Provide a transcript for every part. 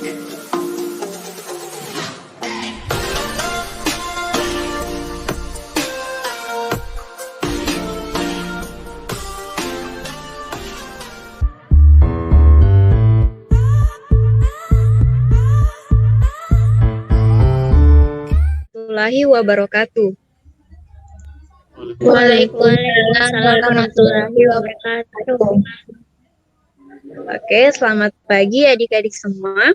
Warahmatullahi wabarakatuh. Waalaikumsalam warahmatullahi wabarakatuh. Oke, selamat pagi adik-adik semua.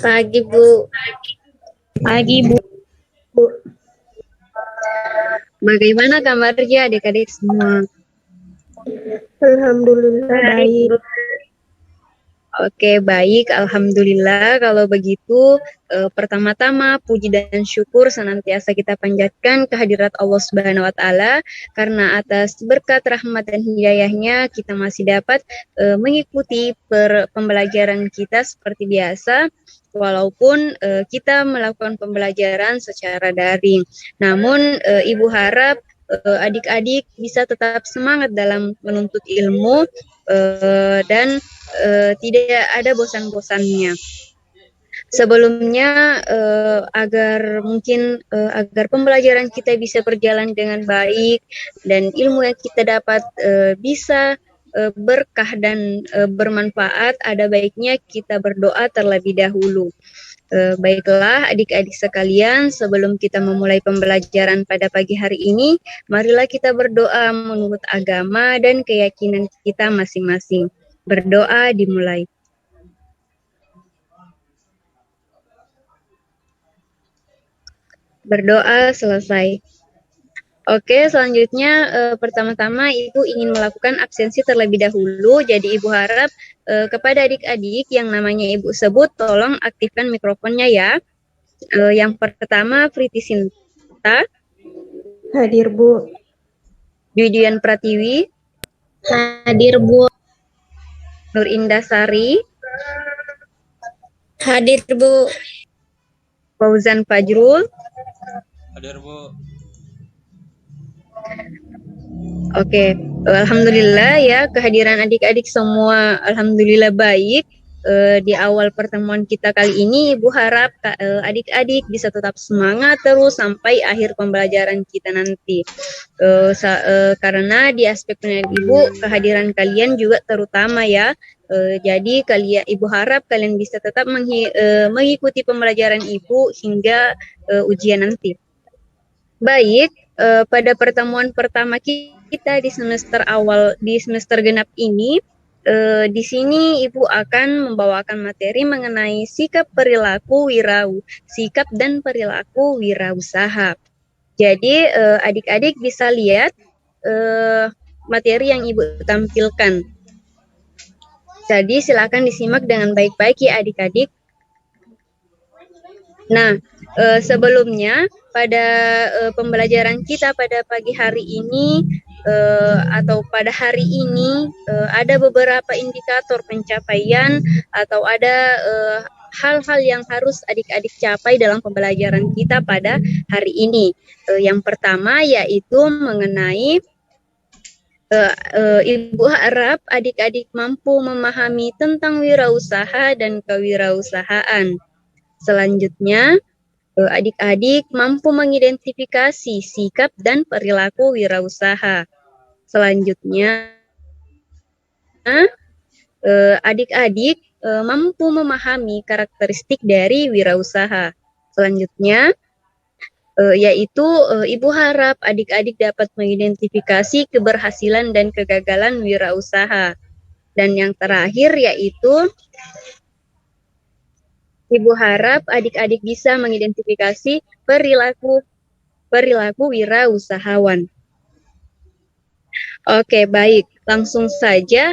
Pagi, Bu. Pagi, Bu. Bagaimana kabarnya adik-adik semua? Alhamdulillah baik. Oke, baik. Alhamdulillah. Kalau begitu, pertama-tama puji dan syukur senantiasa kita panjatkan kehadirat Allah Subhanahu wa Ta'ala, karena atas berkat rahmat dan hidayahnya kita masih dapat mengikuti pembelajaran kita seperti biasa, walaupun kita melakukan pembelajaran secara daring. Namun, Ibu harap adik-adik bisa tetap semangat dalam menuntut ilmu dan tidak ada bosan-bosannya. Sebelumnya agar pembelajaran kita bisa berjalan dengan baik dan ilmu yang kita dapat bisa berkah dan bermanfaat, ada baiknya kita berdoa terlebih dahulu. Baiklah adik-adik sekalian, sebelum kita memulai pembelajaran pada pagi hari ini, marilah kita berdoa menurut agama dan keyakinan kita masing-masing. Berdoa dimulai. Berdoa selesai. Oke, selanjutnya pertama-tama Ibu ingin melakukan absensi terlebih dahulu. Jadi Ibu harap kepada adik-adik yang namanya Ibu sebut, tolong aktifkan mikrofonnya ya. Yang pertama, Priti Sinta. Hadir, Bu. Judian Pratiwi. Hadir, Bu. Nur Indah Sari. Hadir, Bu. Fauzan Fajrul. Hadir, Bu. Oke, alhamdulillah ya, kehadiran adik-adik semua alhamdulillah baik. Di awal pertemuan kita kali ini, Ibu harap adik-adik bisa tetap semangat terus sampai akhir pembelajaran kita nanti. Karena di aspek penilaian Ibu, kehadiran kalian juga terutama ya. Jadi Ibu harap kalian bisa tetap mengikuti pembelajaran Ibu hingga ujian nanti. Baik, pada pertemuan pertama kita di semester genap ini, di sini Ibu akan membawakan materi mengenai sikap dan perilaku wirausaha. Jadi adik-adik bisa lihat materi yang Ibu tampilkan. Jadi silakan disimak dengan baik-baik ya adik-adik. Nah, sebelumnya pada pembelajaran kita pada pagi hari ini atau pada hari ini ada beberapa indikator pencapaian atau ada hal-hal yang harus adik-adik capai dalam pembelajaran kita pada hari ini. Yang pertama yaitu mengenai Ibu harap adik-adik mampu memahami tentang wirausaha dan kewirausahaan. Selanjutnya, adik-adik mampu mengidentifikasi sikap dan perilaku wirausaha. Selanjutnya, adik-adik mampu memahami karakteristik dari wirausaha. Selanjutnya, yaitu Ibu harap adik-adik dapat mengidentifikasi keberhasilan dan kegagalan wirausaha. Dan yang terakhir yaitu Ibu harap adik-adik bisa mengidentifikasi perilaku wirausahawan. Oke, baik. Langsung saja.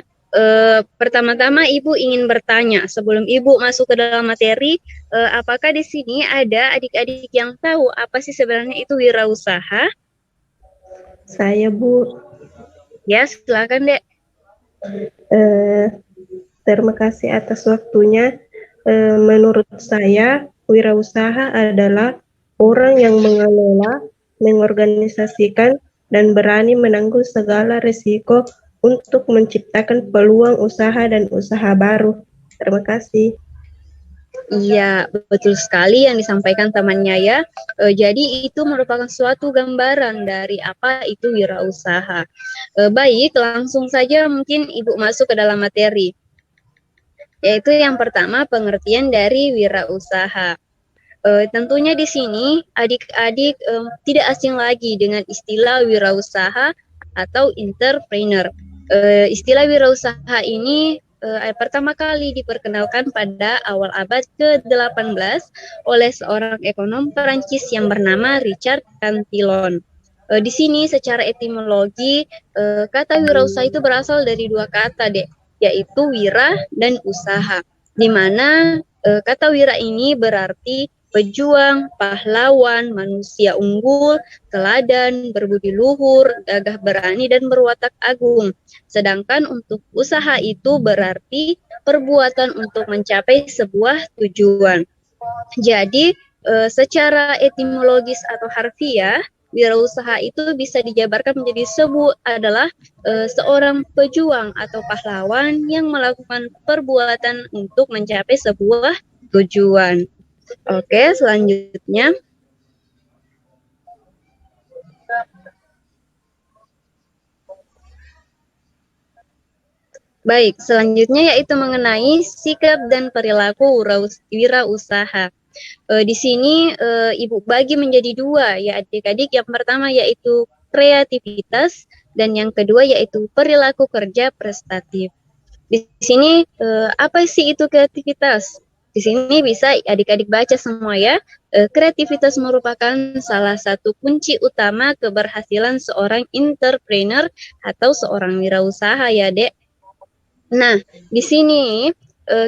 Pertama-tama Ibu ingin bertanya sebelum Ibu masuk ke dalam materi, apakah di sini ada adik-adik yang tahu apa sih sebenarnya itu wirausaha? Saya, Bu. Ya, silakan, Dek. Terima kasih atas waktunya. Menurut saya, wirausaha adalah orang yang mengelola, mengorganisasikan, dan berani menanggung segala risiko untuk menciptakan peluang usaha dan usaha baru. Terima kasih. Iya, betul sekali yang disampaikan temannya ya. Jadi itu merupakan suatu gambaran dari apa itu wirausaha. Baik, langsung saja mungkin Ibu masuk ke dalam materi. Yaitu yang pertama pengertian dari wirausaha. Tentunya di sini adik-adik tidak asing lagi dengan istilah wirausaha atau entrepreneur. Istilah wirausaha ini pertama kali diperkenalkan pada awal abad ke-18 oleh seorang ekonom Perancis yang bernama Richard Cantillon. Di sini secara etimologi kata wirausaha itu berasal dari dua kata yaitu wira dan usaha. Di mana kata wira ini berarti pejuang, pahlawan, manusia unggul, teladan, berbudi luhur, gagah berani, dan berwatak agung. Sedangkan untuk usaha itu berarti perbuatan untuk mencapai sebuah tujuan. Jadi, secara etimologis atau harfiah, wirausaha itu bisa dijabarkan menjadi adalah seorang pejuang atau pahlawan yang melakukan perbuatan untuk mencapai sebuah tujuan. Oke, selanjutnya. Baik, selanjutnya yaitu mengenai sikap dan perilaku wirausaha. Di sini Ibu bagi menjadi dua ya adik-adik. Yang pertama yaitu kreativitas dan yang kedua yaitu perilaku kerja prestatif. Di sini apa sih itu kreativitas? Di sini bisa adik-adik baca semua ya. Kreativitas merupakan salah satu kunci utama keberhasilan seorang entrepreneur atau seorang wirausaha ya, Dek. Nah, di sini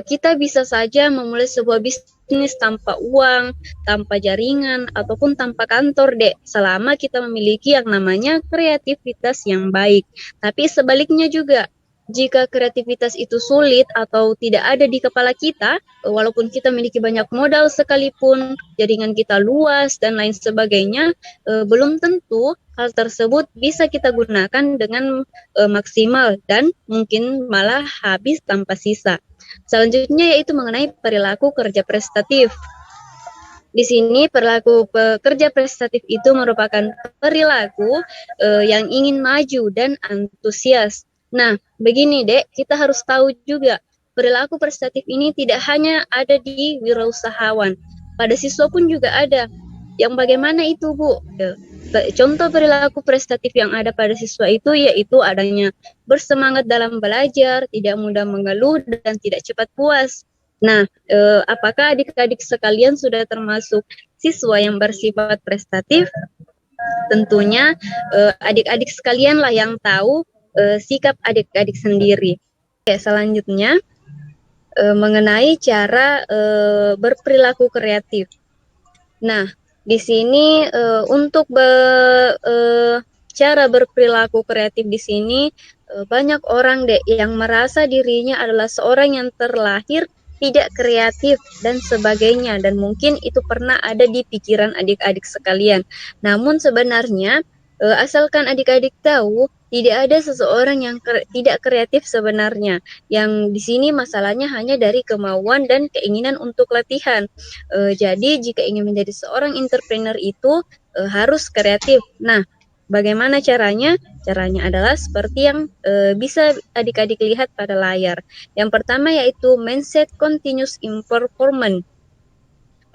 kita bisa saja memulai sebuah bisnis tanpa uang, tanpa jaringan, ataupun tanpa kantor, Dek. Selama kita memiliki yang namanya kreativitas yang baik. Tapi sebaliknya juga, jika kreativitas itu sulit atau tidak ada di kepala kita, walaupun kita memiliki banyak modal sekalipun, jaringan kita luas dan lain sebagainya, belum tentu hal tersebut bisa kita gunakan dengan maksimal dan mungkin malah habis tanpa sisa. Selanjutnya yaitu mengenai perilaku kerja prestatif. Di sini perilaku pekerja prestatif itu merupakan perilaku yang ingin maju dan antusias. Nah, begini Dek, kita harus tahu juga perilaku prestatif ini tidak hanya ada di wirausahawan. Pada siswa pun juga ada. Yang bagaimana itu, Bu? Contoh perilaku prestatif yang ada pada siswa itu yaitu adanya bersemangat dalam belajar, tidak mudah mengeluh, dan tidak cepat puas. Nah, apakah adik-adik sekalian sudah termasuk siswa yang bersifat prestatif? Tentunya adik-adik sekalian lah yang tahu sikap adik-adik sendiri. Oke, selanjutnya mengenai cara berperilaku kreatif. Nah, di sini untuk cara berperilaku kreatif di sini banyak orang yang merasa dirinya adalah seorang yang terlahir tidak kreatif dan sebagainya, dan mungkin itu pernah ada di pikiran adik-adik sekalian. Namun sebenarnya asalkan adik-adik tahu tidak ada seseorang yang tidak kreatif sebenarnya. Yang di sini masalahnya hanya dari kemauan dan keinginan untuk latihan. Jadi jika ingin menjadi seorang entrepreneur itu harus kreatif. Nah, bagaimana caranya? Caranya adalah seperti yang bisa adik-adik lihat pada layar. Yang pertama yaitu mindset continuous improvement.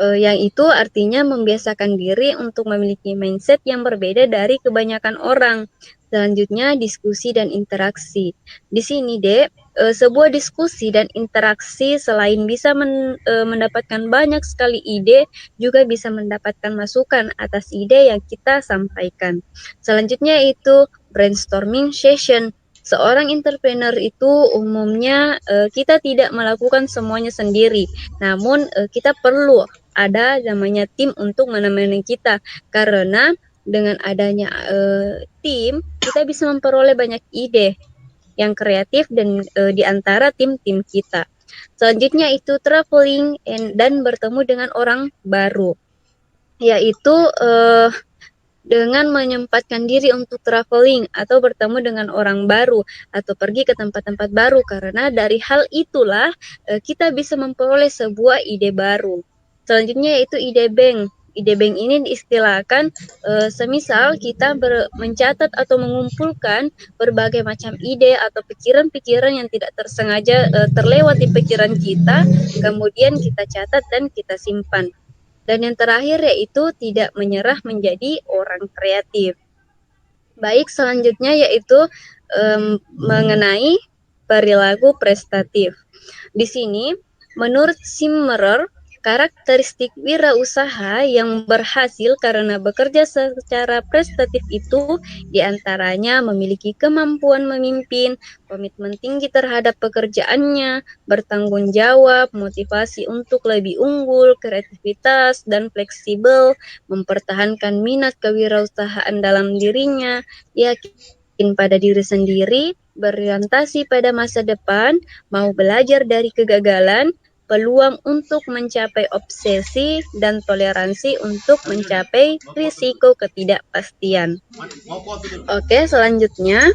Yang itu artinya membiasakan diri untuk memiliki mindset yang berbeda dari kebanyakan orang. Selanjutnya diskusi dan interaksi. Di sini Dek, sebuah diskusi dan interaksi selain bisa mendapatkan banyak sekali ide, juga bisa mendapatkan masukan atas ide yang kita sampaikan. Selanjutnya itu brainstorming session. Seorang entrepreneur itu umumnya kita tidak melakukan semuanya sendiri, namun kita perlu ada namanya tim untuk menemani kita, karena dengan adanya tim kita bisa memperoleh banyak ide yang kreatif dan di antara tim-tim kita. Selanjutnya itu traveling dan bertemu dengan orang baru, yaitu dengan menyempatkan diri untuk traveling atau bertemu dengan orang baru atau pergi ke tempat-tempat baru, karena dari hal itulah kita bisa memperoleh sebuah ide baru. Selanjutnya yaitu ide bank. Ide bank ini diistilahkan semisal kita mencatat atau mengumpulkan berbagai macam ide atau pikiran-pikiran yang tidak tersengaja terlewat di pikiran kita, kemudian kita catat dan kita simpan. Dan yang terakhir yaitu tidak menyerah menjadi orang kreatif. Baik, selanjutnya yaitu mengenai perilaku prestatif. Di sini, menurut Simmerer, karakteristik wirausaha yang berhasil karena bekerja secara prestatif itu diantaranya memiliki kemampuan memimpin, komitmen tinggi terhadap pekerjaannya, bertanggung jawab, motivasi untuk lebih unggul, kreativitas, dan fleksibel, mempertahankan minat kewirausahaan dalam dirinya, yakin pada diri sendiri, berorientasi pada masa depan, mau belajar dari kegagalan, peluang untuk mencapai obsesi, dan toleransi untuk mencapai risiko ketidakpastian. Oke, selanjutnya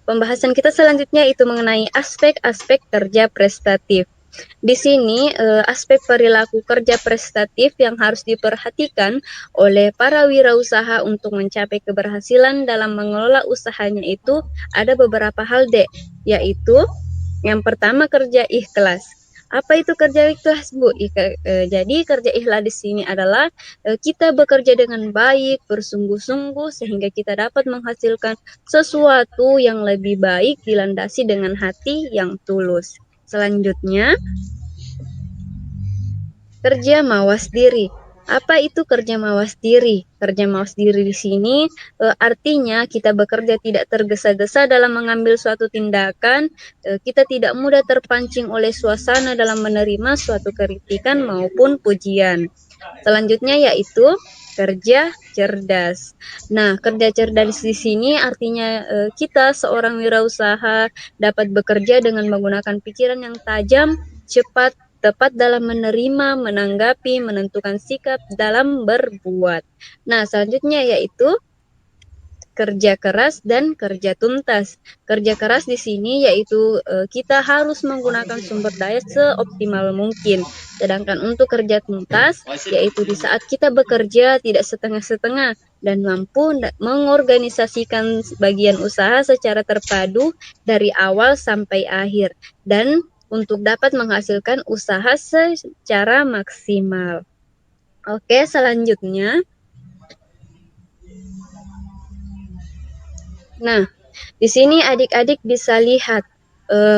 pembahasan kita selanjutnya itu mengenai aspek-aspek kerja prestatif. Di sini aspek perilaku kerja prestatif yang harus diperhatikan oleh para wirausaha untuk mencapai keberhasilan dalam mengelola usahanya itu ada beberapa hal, Dek, yaitu yang pertama kerja ikhlas. Apa itu kerja ikhlas, Bu? Jadi kerja ikhlas di sini adalah kita bekerja dengan baik, bersungguh-sungguh sehingga kita dapat menghasilkan sesuatu yang lebih baik dilandasi dengan hati yang tulus. Selanjutnya, kerja mawas diri. Apa itu kerja mawas diri? Kerja mawas diri di sini artinya kita bekerja tidak tergesa-gesa dalam mengambil suatu tindakan, kita tidak mudah terpancing oleh suasana dalam menerima suatu kritikan maupun pujian. Selanjutnya yaitu kerja cerdas. Nah, kerja cerdas di sini artinya kita seorang wirausaha dapat bekerja dengan menggunakan pikiran yang tajam, cepat, tepat dalam menerima, menanggapi, menentukan sikap dalam berbuat. Nah, selanjutnya yaitu kerja keras dan kerja tuntas. Kerja keras di sini yaitu kita harus menggunakan sumber daya seoptimal mungkin. Sedangkan untuk kerja tuntas yaitu di saat kita bekerja tidak setengah-setengah dan mampu mengorganisasikan bagian usaha secara terpadu dari awal sampai akhir dan untuk dapat menghasilkan usaha secara maksimal. Oke, selanjutnya. Nah, di sini adik-adik bisa lihat,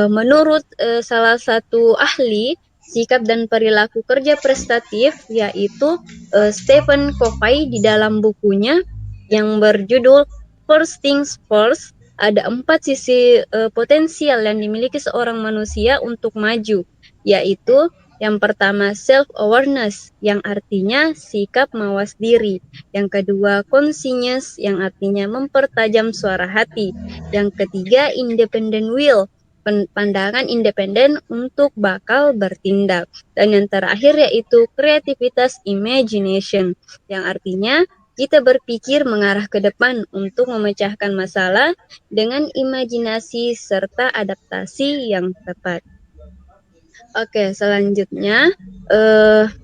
menurut salah satu ahli sikap dan perilaku kerja prestatif, yaitu Stephen Covey di dalam bukunya yang berjudul First Things First, ada 4 sisi potensial yang dimiliki seorang manusia untuk maju, yaitu yang pertama self-awareness, yang artinya sikap mawas diri. Yang kedua conscience, yang artinya mempertajam suara hati. Yang ketiga independent will, pandangan independen untuk bakal bertindak. Dan yang terakhir yaitu kreativitas imagination, yang artinya kita berpikir mengarah ke depan untuk memecahkan masalah dengan imajinasi serta adaptasi yang tepat. Oke, selanjutnya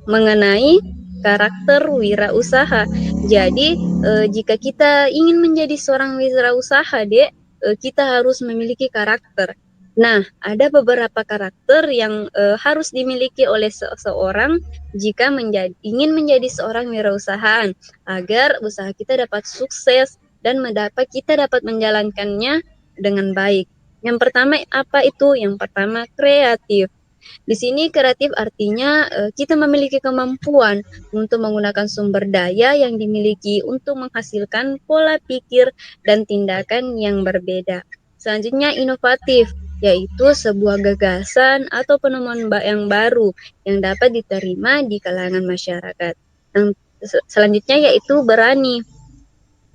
mengenai karakter wirausaha. Jadi, jika kita ingin menjadi seorang wirausaha, Dek, kita harus memiliki karakter. Nah, ada beberapa karakter yang harus dimiliki oleh seseorang jika ingin menjadi seorang wirausahaan agar usaha kita dapat sukses dan kita dapat menjalankannya dengan baik. Yang pertama apa itu? Yang pertama kreatif. Di sini kreatif artinya kita memiliki kemampuan untuk menggunakan sumber daya yang dimiliki untuk menghasilkan pola pikir dan tindakan yang berbeda. Selanjutnya inovatif, yaitu sebuah gagasan atau penemuan yang baru yang dapat diterima di kalangan masyarakat. Yang selanjutnya yaitu berani.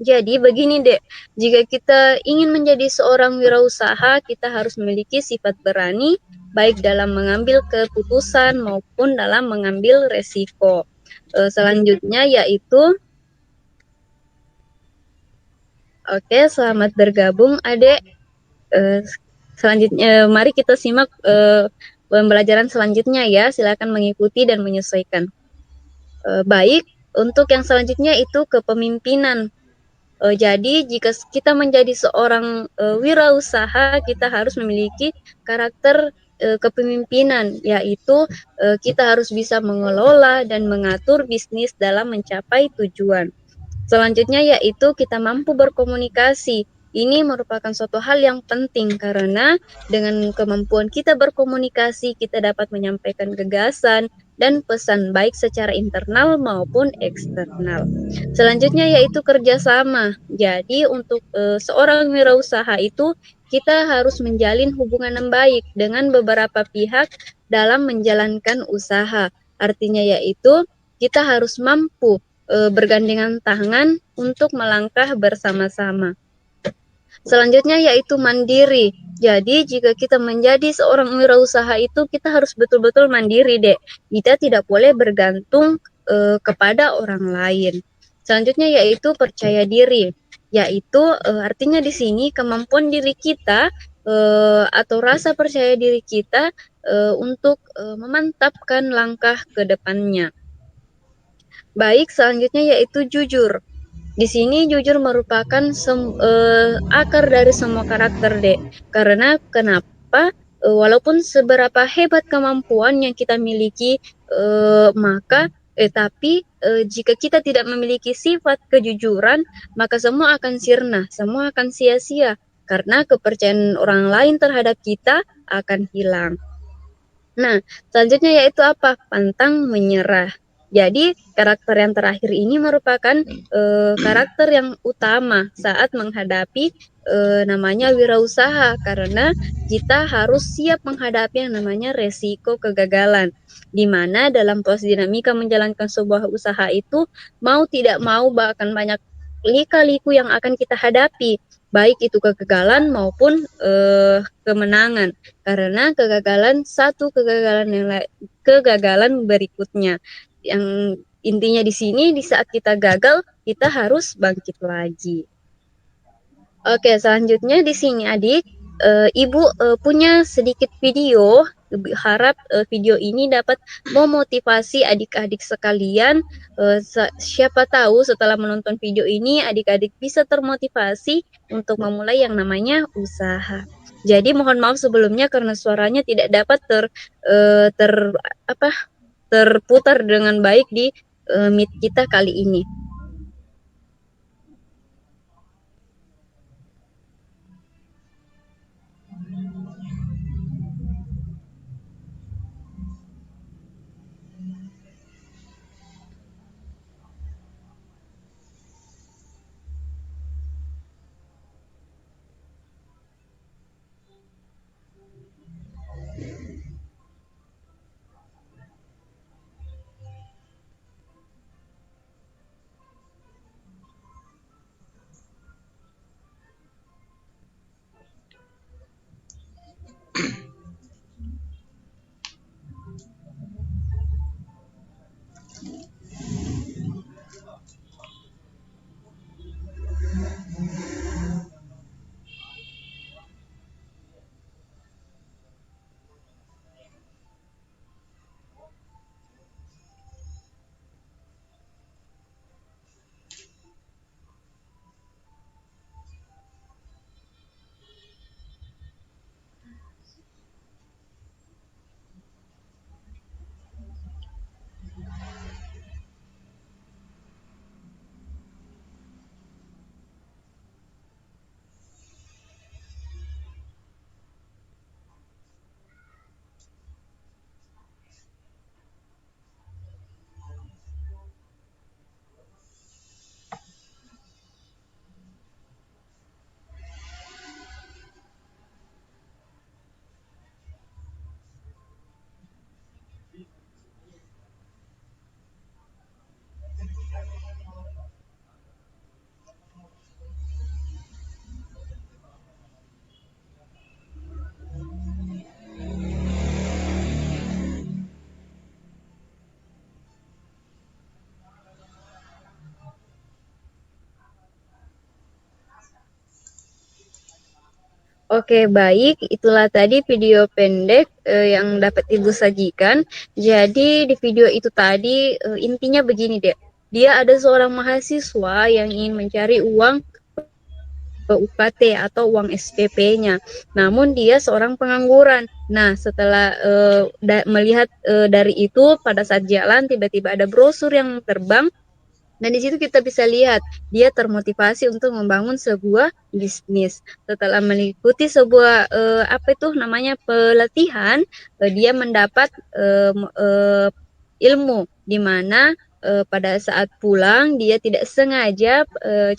Jadi begini, Dek, jika kita ingin menjadi seorang wirausaha, kita harus memiliki sifat berani, baik dalam mengambil keputusan maupun dalam mengambil resiko. Selanjutnya yaitu, oke, selamat bergabung Adek. Selanjutnya, mari kita simak pembelajaran selanjutnya ya. Silakan mengikuti dan menyesuaikan. Baik, untuk yang selanjutnya itu kepemimpinan. Jadi jika kita menjadi seorang wirausaha, kita harus memiliki karakter kepemimpinan, yaitu kita harus bisa mengelola dan mengatur bisnis dalam mencapai tujuan. Selanjutnya yaitu kita mampu berkomunikasi. Ini merupakan suatu hal yang penting karena dengan kemampuan kita berkomunikasi, kita dapat menyampaikan gagasan dan pesan baik secara internal maupun eksternal. Selanjutnya yaitu kerjasama. Jadi untuk seorang wirausaha itu kita harus menjalin hubungan yang baik dengan beberapa pihak dalam menjalankan usaha. Artinya yaitu kita harus mampu bergandengan tangan untuk melangkah bersama-sama. Selanjutnya yaitu mandiri. Jadi jika kita menjadi seorang wirausaha itu kita harus betul-betul mandiri, Dek. Kita tidak boleh bergantung kepada orang lain. Selanjutnya yaitu percaya diri. Yaitu artinya di sini kemampuan diri kita atau rasa percaya diri kita untuk memantapkan langkah ke depannya. Baik, selanjutnya yaitu jujur. Di sini jujur merupakan akar dari semua karakter, Dek. Karena kenapa? Walaupun seberapa hebat kemampuan yang kita miliki, tapi jika kita tidak memiliki sifat kejujuran, maka semua akan sirna, semua akan sia-sia. Karena kepercayaan orang lain terhadap kita akan hilang. Nah, selanjutnya yaitu apa? Pantang menyerah. Jadi, karakter yang terakhir ini merupakan karakter yang utama saat menghadapi namanya wirausaha, karena kita harus siap menghadapi yang namanya resiko kegagalan. Di mana dalam proses dinamika menjalankan sebuah usaha itu, mau tidak mau bahkan banyak lika-liku yang akan kita hadapi, baik itu kegagalan maupun kemenangan. Karena kegagalan berikutnya yang intinya di sini di saat kita gagal kita harus bangkit lagi. Oke, selanjutnya di sini Adik, Ibu punya sedikit video. Harap video ini dapat memotivasi adik-adik sekalian. Siapa tahu setelah menonton video ini adik-adik bisa termotivasi untuk memulai yang namanya usaha. Jadi mohon maaf sebelumnya karena suaranya tidak dapat terputar dengan baik di Meet kita kali ini. Oke, baik. Itulah tadi video pendek yang dapat Ibu sajikan. Jadi di video itu tadi intinya begini deh. Dia ada seorang mahasiswa yang ingin mencari uang UKT atau uang SPP-nya. Namun dia seorang pengangguran. Nah, setelah melihat dari itu pada saat jalan tiba-tiba ada brosur yang terbang. Dan di situ kita bisa lihat dia termotivasi untuk membangun sebuah bisnis. Setelah mengikuti sebuah apa itu namanya pelatihan, dia mendapat ilmu di mana pada saat pulang dia tidak sengaja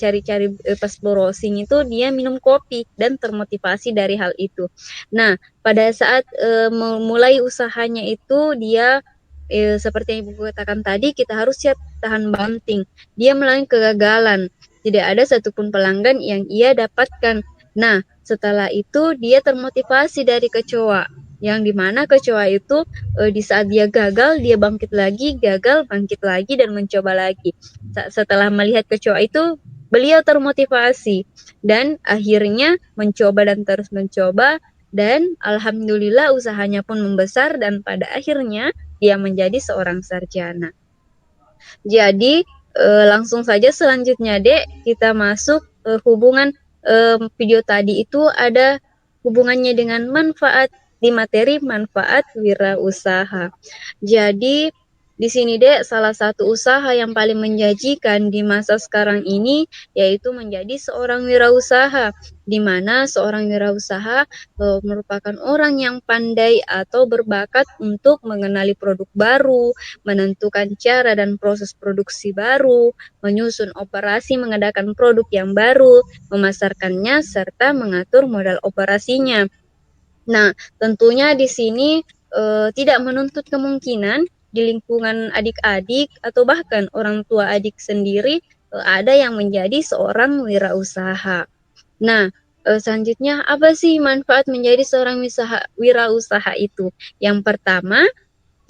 cari-cari pas browsing itu dia minum kopi dan termotivasi dari hal itu. Nah, pada saat memulai usahanya itu dia seperti yang Ibu katakan tadi, kita harus siap tahan banting. Dia melalui kegagalan. Tidak ada satupun pelanggan yang ia dapatkan. Nah, setelah itu dia termotivasi dari kecoa. Yang dimana kecoa itu di saat dia gagal, dia bangkit lagi, gagal, bangkit lagi, dan mencoba lagi. Setelah melihat kecoa itu, beliau termotivasi. Dan akhirnya mencoba dan terus mencoba. Dan alhamdulillah usahanya pun membesar dan pada akhirnya dia menjadi seorang sarjana. Jadi langsung saja selanjutnya Dek, kita masuk hubungan video tadi itu ada hubungannya dengan manfaat di materi manfaat wirausaha. Jadi di sini Dek, salah satu usaha yang paling menjanjikan di masa sekarang ini yaitu menjadi seorang wirausaha, di mana seorang wirausaha merupakan orang yang pandai atau berbakat untuk mengenali produk baru, menentukan cara dan proses produksi baru, menyusun operasi mengadakan produk yang baru, memasarkannya, serta mengatur modal operasinya. Nah, tentunya di sini tidak menuntut kemungkinan di lingkungan adik-adik atau bahkan orang tua adik sendiri ada yang menjadi seorang wirausaha. Nah, selanjutnya apa sih manfaat menjadi seorang wirausaha itu? Yang pertama,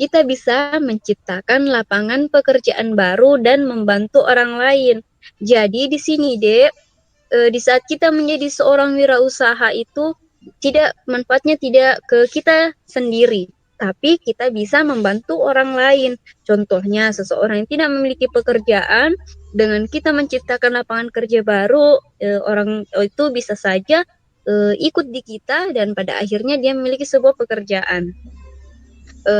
kita bisa menciptakan lapangan pekerjaan baru dan membantu orang lain. Jadi di sini, Dek, di saat kita menjadi seorang wirausaha itu manfaatnya tidak ke kita sendiri, tapi kita bisa membantu orang lain. Contohnya, seseorang yang tidak memiliki pekerjaan, dengan kita menciptakan lapangan kerja baru, orang itu bisa saja ikut di kita dan pada akhirnya dia memiliki sebuah pekerjaan.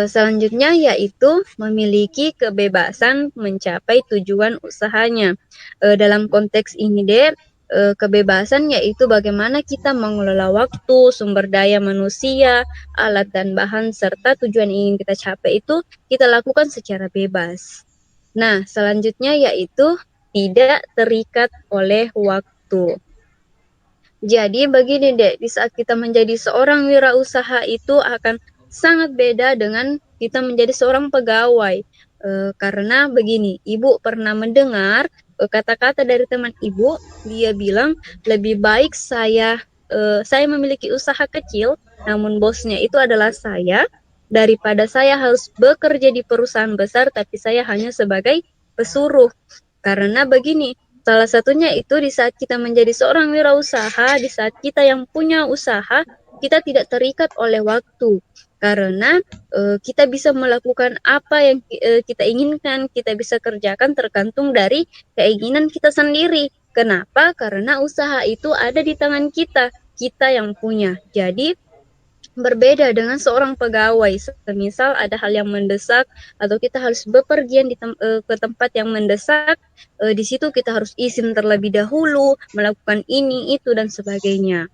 Selanjutnya yaitu memiliki kebebasan mencapai tujuan usahanya. Dalam konteks ini deh, kebebasan yaitu bagaimana kita mengelola waktu, sumber daya manusia, alat dan bahan, serta tujuan yang ingin kita capai itu kita lakukan secara bebas. Nah, selanjutnya yaitu tidak terikat oleh waktu. Jadi begini Dek, di saat kita menjadi seorang wirausaha itu akan sangat beda dengan kita menjadi seorang pegawai. Karena begini, Ibu pernah mendengar kata-kata dari teman Ibu, dia bilang lebih baik saya memiliki usaha kecil, namun bosnya itu adalah saya, daripada saya harus bekerja di perusahaan besar tapi saya hanya sebagai pesuruh. Karena begini, salah satunya itu di saat kita menjadi seorang wirausaha, di saat kita yang punya usaha, kita tidak terikat oleh waktu. Karena kita bisa melakukan apa yang kita inginkan, kita bisa kerjakan tergantung dari keinginan kita sendiri. Kenapa? Karena usaha itu ada di tangan kita, kita yang punya. Jadi berbeda dengan seorang pegawai, semisal ada hal yang mendesak atau kita harus bepergian ke tempat yang mendesak, di situ kita harus izin terlebih dahulu, melakukan ini, itu, dan sebagainya.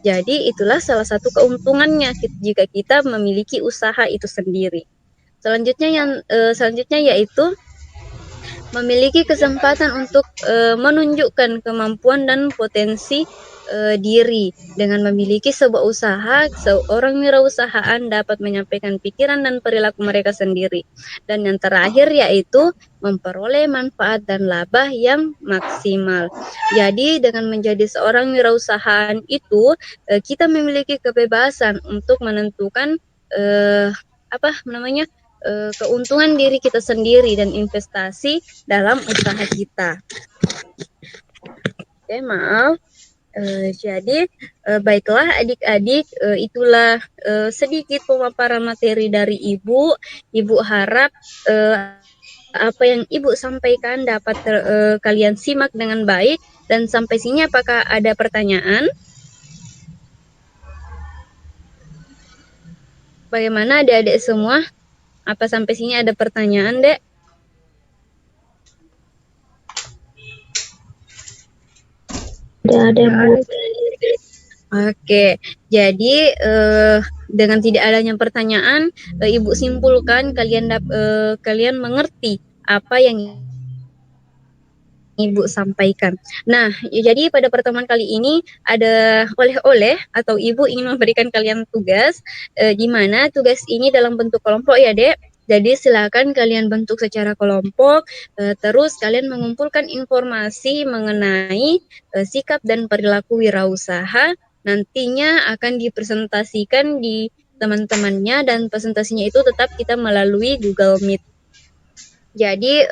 Jadi itulah salah satu keuntungannya jika kita memiliki usaha itu sendiri. Selanjutnya yaitu memiliki kesempatan untuk menunjukkan kemampuan dan potensi diri. Dengan memiliki sebuah usaha, seorang wirausahaan dapat menyampaikan pikiran dan perilaku mereka sendiri. Dan yang terakhir yaitu memperoleh manfaat dan laba yang maksimal. Jadi dengan menjadi seorang wirausahaan itu kita memiliki kebebasan untuk menentukan keuntungan diri kita sendiri dan investasi dalam usaha kita. Oke, maaf. Jadi baiklah adik-adik, itulah sedikit pemaparan materi dari Ibu. Ibu harap apa yang Ibu sampaikan dapat kalian simak dengan baik, dan sampai sini apakah ada pertanyaan? Bagaimana adik-adik semua? Apa sampai sini ada pertanyaan, Dek? Tidak ada, Bu. Oke, jadi dengan tidak adanya pertanyaan, Ibu simpulkan kalian mengerti apa yang Ibu sampaikan. Nah, jadi pada pertemuan kali ini ada oleh-oleh atau Ibu ingin memberikan kalian tugas, di mana tugas ini dalam bentuk kelompok ya, Dek. Jadi silakan kalian bentuk secara kelompok, terus kalian mengumpulkan informasi mengenai sikap dan perilaku wirausaha. Nantinya akan dipresentasikan di teman-temannya, dan presentasinya itu tetap kita melalui Google Meet. Jadi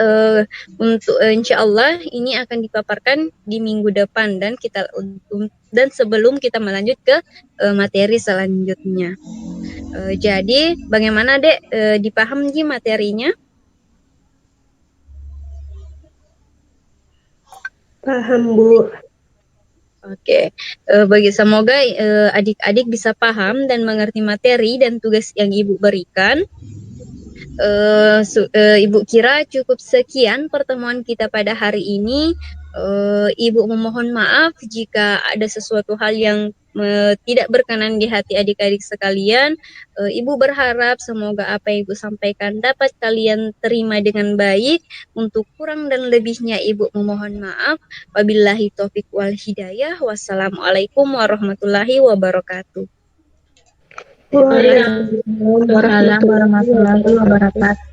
untuk insya Allah ini akan dipaparkan di minggu depan, dan sebelum kita melanjut ke materi selanjutnya. Jadi bagaimana, Dek, dipaham Ji materinya? Paham, Bu. Oke, semoga adik-adik bisa paham dan mengerti materi dan tugas yang Ibu berikan. Ibu kira cukup sekian pertemuan kita pada hari ini. Ibu memohon maaf jika ada sesuatu hal yang tidak berkenan di hati adik-adik sekalian. Ibu berharap semoga apa yang Ibu sampaikan dapat kalian terima dengan baik. Untuk kurang dan lebihnya Ibu memohon maaf. Wabillahi taufiq wal hidayah. Wassalamualaikum warahmatullahi wabarakatuh. Waalaikumsalam warahmatullahi wabarakatuh.